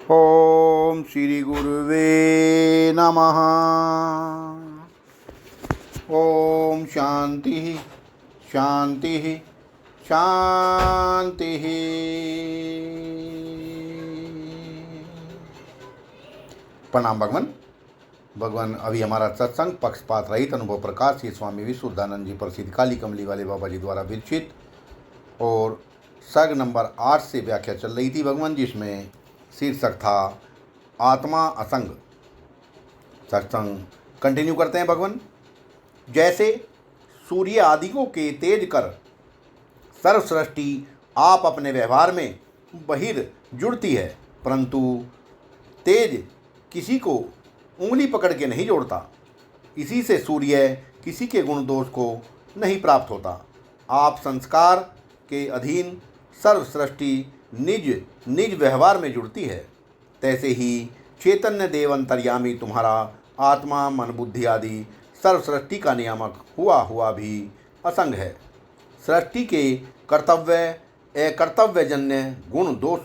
ओम श्री गुरुवे नमः। ओम शांति शांति शांति। प्रणाम भगवान। भगवान अभी हमारा सत्संग पक्षपात रहित अनुभव प्रकाश श्री स्वामी विशुद्धानंद जी प्रसिद्ध काली कमली वाले बाबा जी द्वारा विरचित और सर्ग नंबर 8 से व्याख्या चल रही थी भगवान, जिसमें शीर्षक था आत्मा असंग। सत्संग कंटिन्यू करते हैं भगवान। जैसे सूर्य आदिकों के तेज कर सर्व सृष्टि आप अपने व्यवहार में बहिर जुड़ती है, परंतु तेज किसी को उंगली पकड़ के नहीं जोड़ता। इसी से सूर्य किसी के गुण दोष को नहीं प्राप्त होता। आप संस्कार के अधीन सर्व सृष्टि निज निज व्यवहार में जुड़ती है। तैसे ही चैतन्य देव अंतर्यामी तुम्हारा आत्मा मन बुद्धि आदि सर्व सृष्टि का नियामक हुआ भी असंग है। सृष्टि के कर्तव्य अकर्तव्यजन्य गुण दोष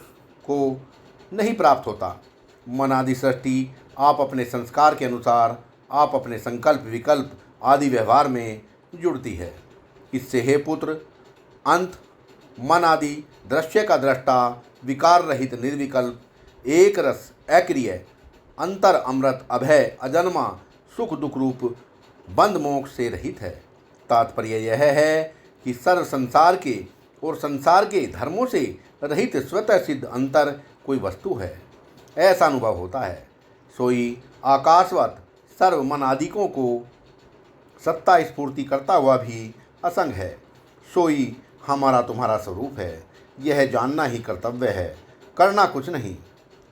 को नहीं प्राप्त होता। मन आदि सृष्टि आप अपने संस्कार के अनुसार आप अपने संकल्प विकल्प आदि व्यवहार में जुड़ती है। इससे हे पुत्र, अंत मन आदि दृश्य का दृष्टा विकार रहित निर्विकल्प एक रस अक्रिय अंतर अमृत अभय अजन्मा सुख दुख रूप बंद मोक्ष से रहित है। तात्पर्य यह है कि सर्व संसार के और संसार के धर्मों से रहित स्वतः सिद्ध अंतर कोई वस्तु है, ऐसा अनुभव होता है। सोई आकाशवत सर्व मन आदिकों को सत्ता स्फूर्ति करता हुआ भी असंग है। सोई हमारा तुम्हारा स्वरूप है। यह जानना ही कर्तव्य है, करना कुछ नहीं,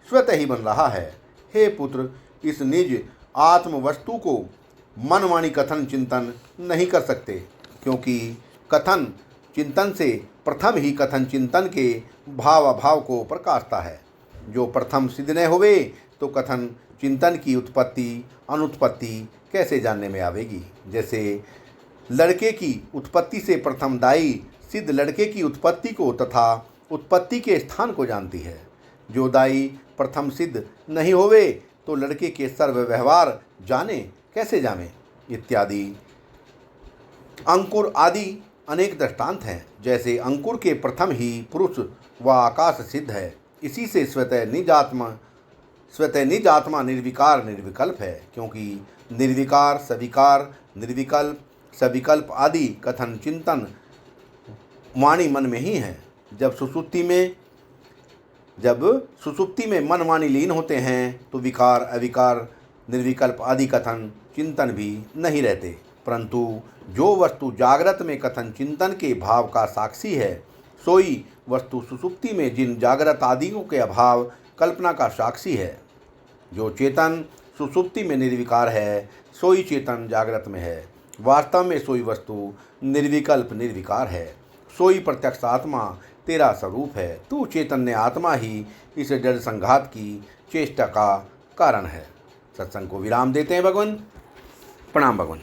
स्वतः ही बन रहा है। हे पुत्र, इस निज आत्म वस्तु को मन वाणी कथन चिंतन नहीं कर सकते, क्योंकि कथन चिंतन से प्रथम ही कथन चिंतन के भाव अभाव को प्रकाशता है। जो प्रथम सिद्ध न होवे तो कथन चिंतन की उत्पत्ति अनुत्पत्ति कैसे जानने में आवेगी। जैसे लड़के की उत्पत्ति से प्रथम दाई सिद्ध लड़के की उत्पत्ति को तथा उत्पत्ति के स्थान को जानती है। जो दाई प्रथम सिद्ध नहीं होवे तो लड़के के सर्व व्यवहार जाने कैसे जाने इत्यादि। अंकुर आदि अनेक दृष्टांत हैं। जैसे अंकुर के प्रथम ही पुरुष व आकाश सिद्ध है। इसी से स्वतः निज आत्मा निर्विकार निर्विकल्प है, क्योंकि निर्विकार सविकार निर्विकल्प सविकल्प आदि कथन चिंतन वाणी मन में ही है। जब सुसुप्ति में मन वाणी लीन होते हैं तो विकार अविकार निर्विकल्प आदि कथन चिंतन भी नहीं रहते, परंतु जो वस्तु जागृत में कथन चिंतन के भाव का साक्षी है, सोई वस्तु सुसुप्ति में जिन जागृत आदियों के अभाव कल्पना का साक्षी है। जो चेतन सुसुप्ति में निर्विकार है, सोई चेतन जागृत में है। वास्तव में सोई वस्तु निर्विकल्प निर्विकार है। सोई प्रत्यक्ष आत्मा तेरा स्वरूप है। तू चैतन्य आत्मा ही इस जड़ संघात की चेष्टा का कारण है। सत्संग को विराम देते हैं भगवान। प्रणाम भगवान।